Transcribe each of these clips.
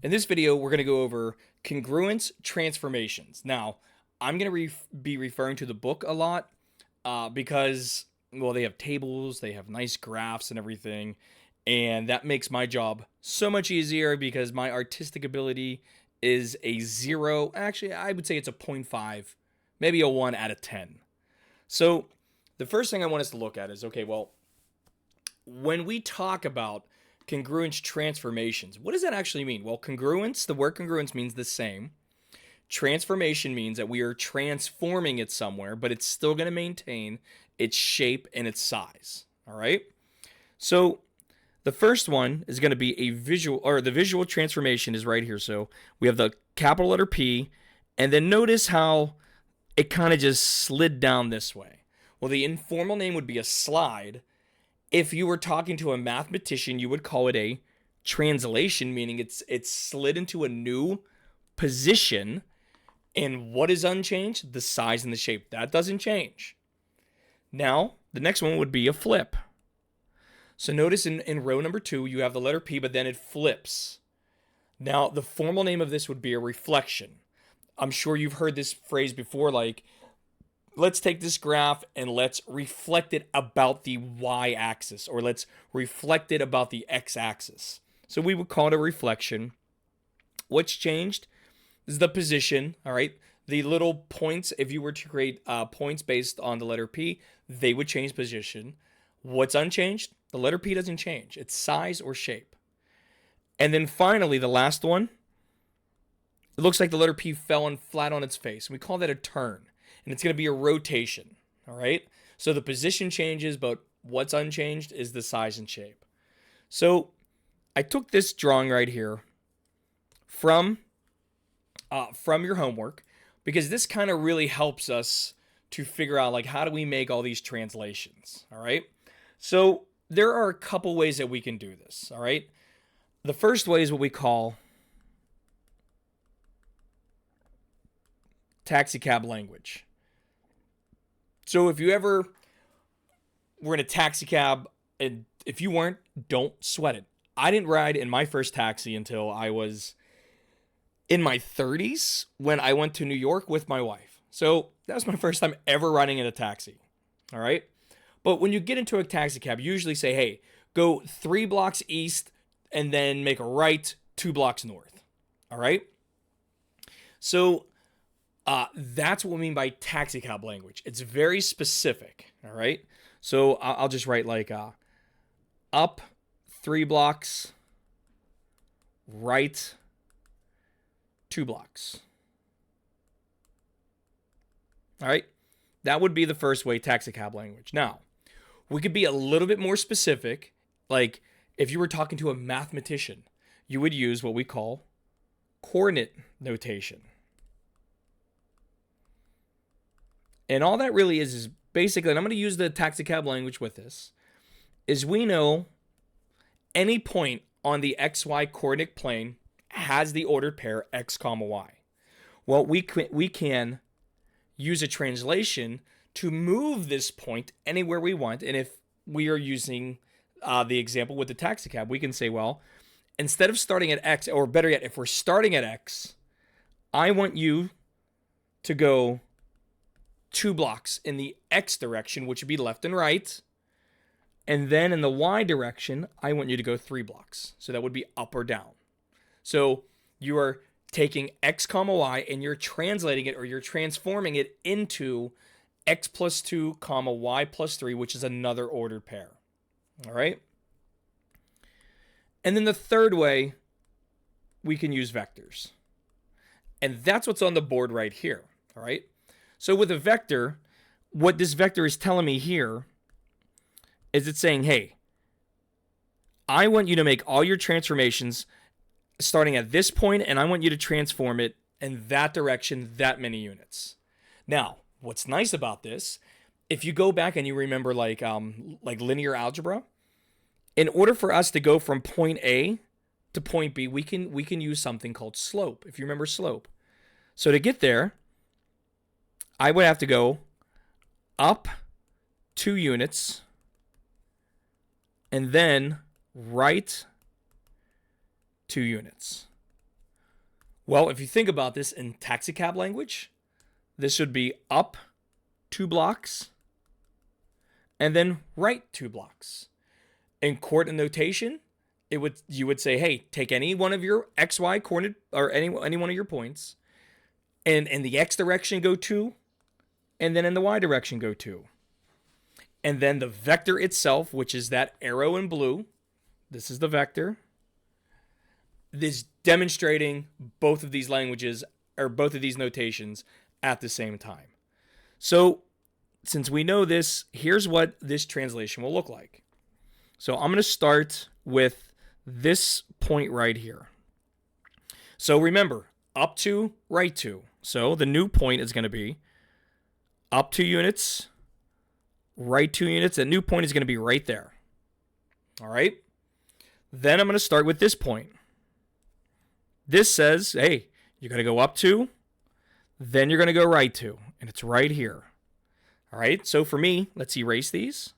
In this video, we're going to go over congruence transformations. Now, I'm going to be referring to the book a lot because, well, they have tables, they have nice graphs and everything, and that makes my job so much easier because my artistic ability is a 0. Actually, I would say it's a 0.5, maybe a 1 out of 10. So, the first thing I want us to look at is, okay, well, when we talk about congruence transformations, what does that actually mean? Well, congruence, the word congruence means the same. Transformation means that we are transforming it somewhere, but it's still going to maintain its shape and its size. All right. So the first one is going to be a visual, or the visual transformation is right here. So we have the capital letter P, and then notice how it kind of just slid down this way. Well, the informal name would be a slide. If you were talking to a mathematician, you would call it a translation, meaning it's slid into a new position. And what is unchanged? The size and the shape. That doesn't change. Now, the next one would be a flip. So notice in row number 2, you have the letter P, but then it flips. Now, the formal name of this would be a reflection. I'm sure you've heard this phrase before, like, let's take this graph and let's reflect it about the y-axis, or let's reflect it about the x-axis. So we would call it a reflection. What's changed is the position, all right? The little points, if you were to create points based on the letter P, they would change position. What's unchanged? The letter P doesn't change. It's size or shape. And then finally, the last one, it looks like the letter P fell flat on its face. We call that a turn. And it's going to be a rotation, all right? So the position changes, but what's unchanged is the size and shape. So I took this drawing right here from your homework because this kind of really helps us to figure out, like, how do we make all these translations, all right? So there are a couple ways that we can do this, all right? The first way is what we call taxicab language. So if you ever were in a taxi cab, and if you weren't, don't sweat it. I didn't ride in my first taxi until I was in my 30s when I went to New York with my wife. So that was my first time ever riding in a taxi. All right. But when you get into a taxi cab, you usually say, hey, go 3 blocks east and then make a right 2 blocks north. All right. So that's what we mean by taxi cab language. It's very specific, all right? So I'll just write like up 3 blocks, right 2 blocks. All right? That would be the first way, taxi cab language. Now, we could be a little bit more specific. Like if you were talking to a mathematician, you would use what we call coordinate notation. And all that really is basically, and I'm going to use the taxicab language with this, is we know any point on the xy coordinate plane has the ordered pair x comma y. Well, we can use a translation to move this point anywhere we want. And if we are using the example with the taxicab, we can say, well, instead of starting at x, or better yet, if we're starting at x, I want you to go 2 blocks in the x direction, which would be left and right. And then in the y direction, I want you to go 3 blocks. So that would be up or down. So you are taking x comma y and you're translating it, or you're transforming it into x plus 2 comma y plus 3, which is another ordered pair. All right. And then the third way, we can use vectors. And that's what's on the board right here. All right. So with a vector, what this vector is telling me here is it's saying, hey, I want you to make all your transformations starting at this point, and I want you to transform it in that direction, that many units. Now, what's nice about this, if you go back and you remember like linear algebra, in order for us to go from point A to point B, we can use something called slope, if you remember slope. So to get there, I would have to go up 2 units and then right 2 units. Well, if you think about this in taxicab language, this would be up 2 blocks and then right 2 blocks. In coordinate notation, you would say, hey, take any one of your XY coordinate or any one of your points, and in the X direction go 2, and then in the Y direction go 2. And then the vector itself, which is that arrow in blue, this is the vector, is demonstrating both of these languages or both of these notations at the same time. So since we know this, here's what this translation will look like. So I'm going to start with this point right here. So remember, up 2, right 2. So the new point is going to be up 2 units, right 2 units. That new point is going to be right there. All right. Then I'm going to start with this point. This says, hey, you're going to go up 2, then you're going to go right 2, and it's right here. All right. So for me, let's erase these.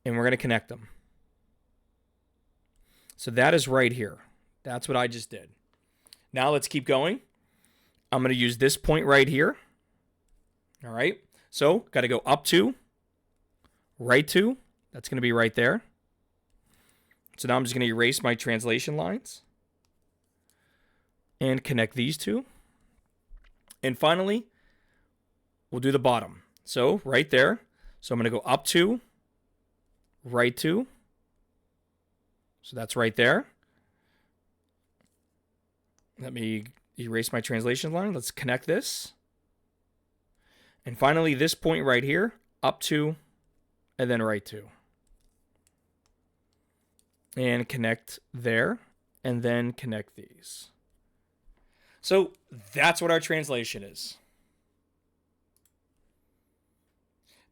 And we're going to connect them. So that is right here. That's what I just did. Now let's keep going. I'm going to use this point right here. All right. So got to go up 2, right 2. That's going to be right there. So now I'm just going to erase my translation lines and connect these two. And finally, we'll do the bottom. So right there. So I'm going to go up 2, right 2. So that's right there. Let me erase my translation line. Let's connect this. And finally, this point right here, up 2, and then right 2. And connect there, and then connect these. So that's what our translation is.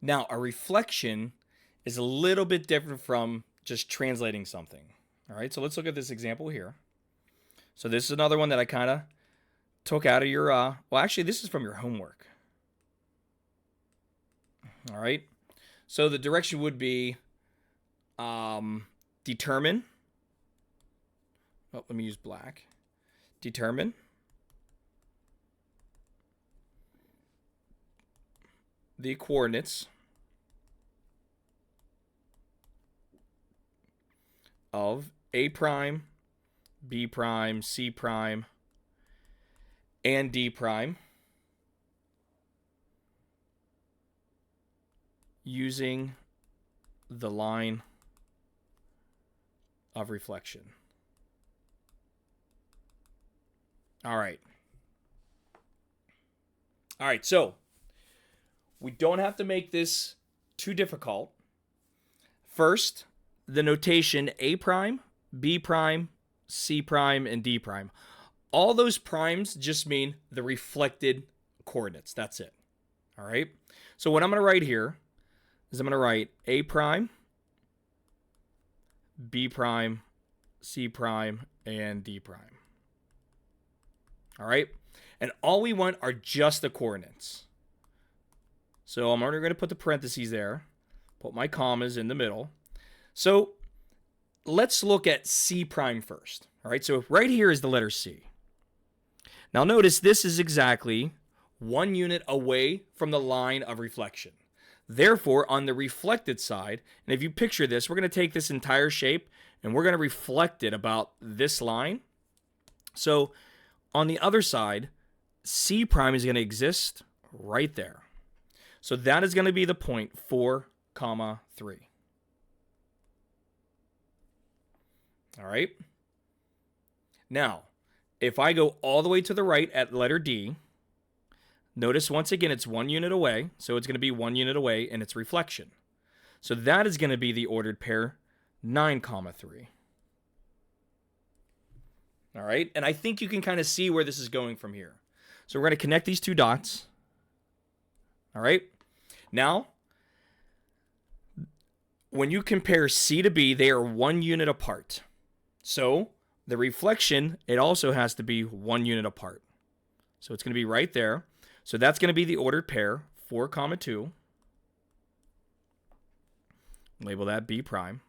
Now, a reflection is a little bit different from just translating something. All right, so let's look at this example here. So this is another one that I kind of took out of your, well, actually, this is from your homework. All right, so the direction would be determine. Oh, let me use black. Determine the coordinates of A prime, B prime, C prime, and D prime using the line of reflection. All right. All right, so we don't have to make this too difficult. First, the notation A prime, B prime, C prime, and D prime. All those primes just mean the reflected coordinates. That's it. All right. So what I'm going to write here is I'm going to write A prime, B prime, C prime, and D prime. All right. And all we want are just the coordinates. So I'm already going to put the parentheses there, put my commas in the middle. So let's look at C prime first. All right. So right here is the letter C. Now notice this is exactly 1 unit away from the line of reflection. Therefore, on the reflected side, and if you picture this, we're going to take this entire shape and we're going to reflect it about this line. So on the other side, C prime is going to exist right there. So that is going to be the point 4, 3. All right. Now, if I go all the way to the right at letter D, notice once again it's 1 unit away. So it's going to be 1 unit away in its reflection. So that is going to be the ordered pair 9, 3. All right. And I think you can kind of see where this is going from here. So we're going to connect these 2 dots. All right. Now, when you compare C to B, they are 1 unit apart. So the reflection, it also has to be 1 unit apart. So it's going to be right there. So that's going to be the ordered pair 4, 2. Label that B prime.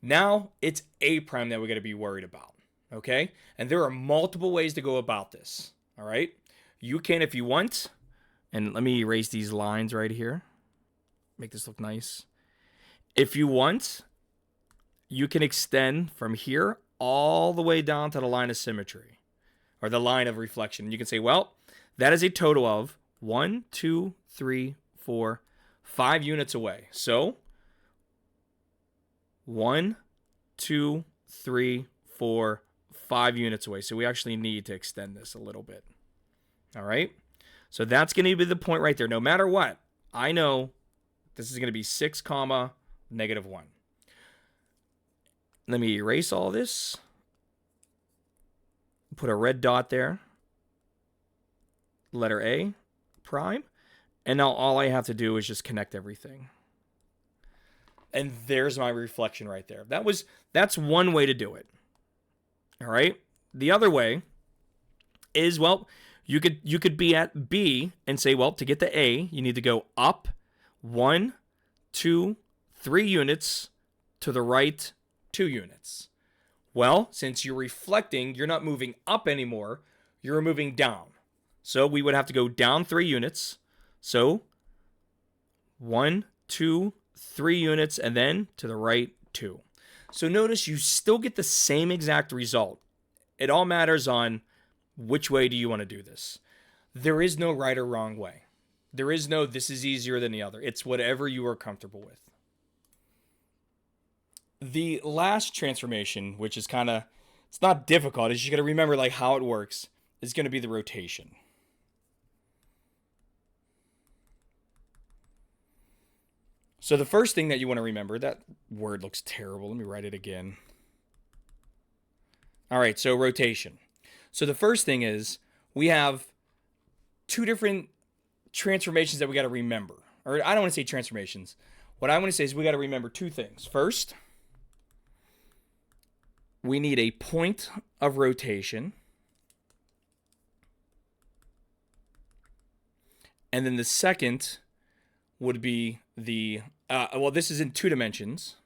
Now it's A prime that we got to be worried about. Okay? And there are multiple ways to go about this. All right? You can, if you want, and let me erase these lines right here. Make this look nice. If you want, you can extend from here all the way down to the line of symmetry or the line of reflection. You can say, well, that is a total of 1, 2, 3, 4, 5 units away. So 1, 2, 3, 4, 5 units away. So we actually need to extend this a little bit. All right. So that's going to be the point right there. No matter what, I know this is going to be 6 comma negative 1. Let me erase all this. Put a red dot there. Letter A prime. And now all I have to do is just connect everything. And there's my reflection right there. That's one way to do it. All right. The other way is, well, you could be at B and say, well, to get to A, you need to go up 1, 2, 3 units, to the right 2 units. Well, since you're reflecting, you're not moving up anymore, you're moving down. So we would have to go down 3 units. So 1, 2, 3 units, and then to the right 2. So notice you still get the same exact result. It all matters on which way do you want to do this. There is no right or wrong way. There is no this is easier than the other. It's whatever you are comfortable with. The last transformation, which is kind of, it's not difficult, is you got to remember like how it works, is going to be the rotation. So the first thing that you want to remember, that word looks terrible. Let me write it again. All right, so rotation. So the first thing is we have 2 different transformations that we got to remember. Or I don't want to say transformations. What I want to say is we got to remember 2 things. First, we need a point of rotation. And then the second would be the, well, this is in 2 dimensions.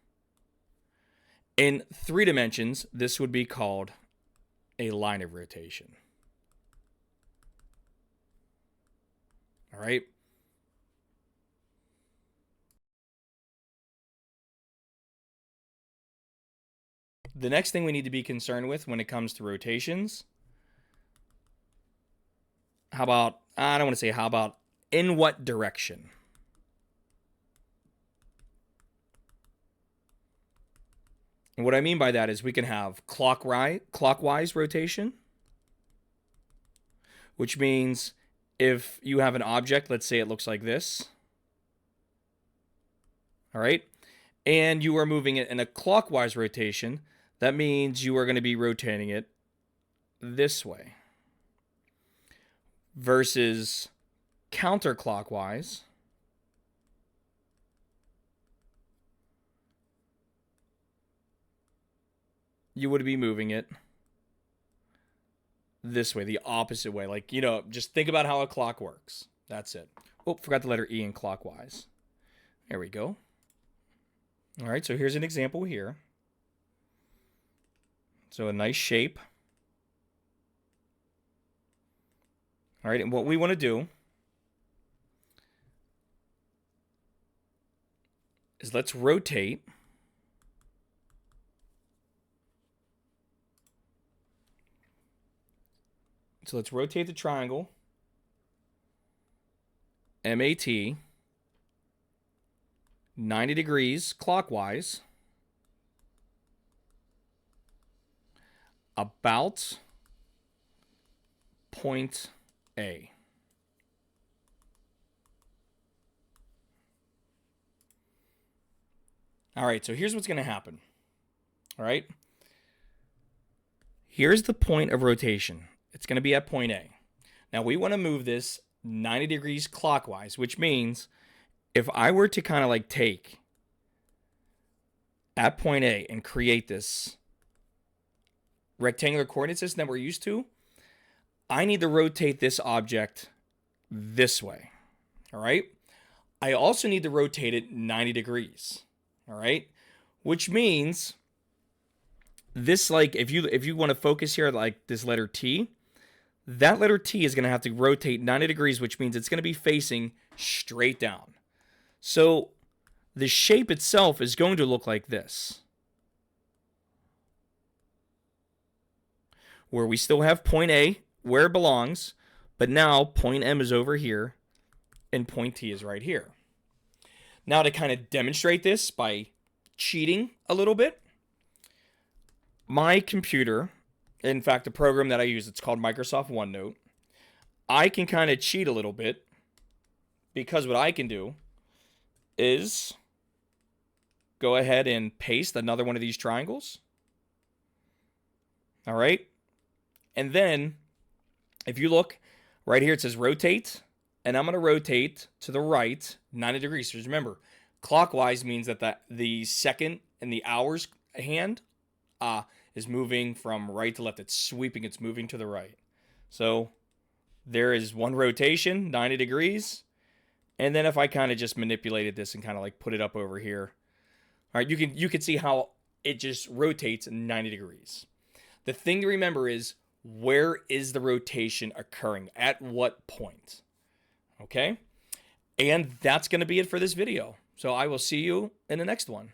In 3 dimensions, this would be called a line of rotation. All right. The next thing we need to be concerned with when it comes to rotations, how about, I don't want to say how about, in what direction? And what I mean by that is we can have clockwise rotation, which means if you have an object, let's say it looks like this, all right, and you are moving it in a clockwise rotation, that means you are going to be rotating it this way. Versus counterclockwise, you would be moving it this way, the opposite way. Like, you know, just think about how a clock works. That's it. Oh, forgot the letter E in clockwise. There we go. All right, so here's an example here. So a nice shape. All right, and what we want to do is let's rotate. So let's rotate the triangle, MAT, 90 degrees clockwise, about point A. All right, so here's what's going to happen. All right. Here's the point of rotation. It's going to be at point A. Now we want to move this 90 degrees clockwise, which means if I were to kind of like take at point A and create this rectangular coordinate system that we're used to, I need to rotate this object this way. All right. I also need to rotate it 90 degrees. All right. Which means this, like, if you want to focus here, like this letter T, that letter T is going to have to rotate 90 degrees, which means it's going to be facing straight down. So the shape itself is going to look like this, where we still have point A where it belongs, but now point M is over here and point T is right here. Now, to kind of demonstrate this by cheating a little bit, my computer, in fact, the program that I use, it's called Microsoft OneNote, I can kind of cheat a little bit, because what I can do is go ahead and paste another one of these triangles. All right. And then if you look right here, it says rotate, and I'm going to rotate to the right 90 degrees. So remember, clockwise means that the second and the hours hand is moving from right to left. It's sweeping. It's moving to the right. So there is one rotation, 90 degrees. And then if I kind of just manipulated this and kind of like put it up over here, all right, you can see how it just rotates 90 degrees. The thing to remember is, where is the rotation occurring? At what point? Okay? And that's going to be it for this video. So I will see you in the next one.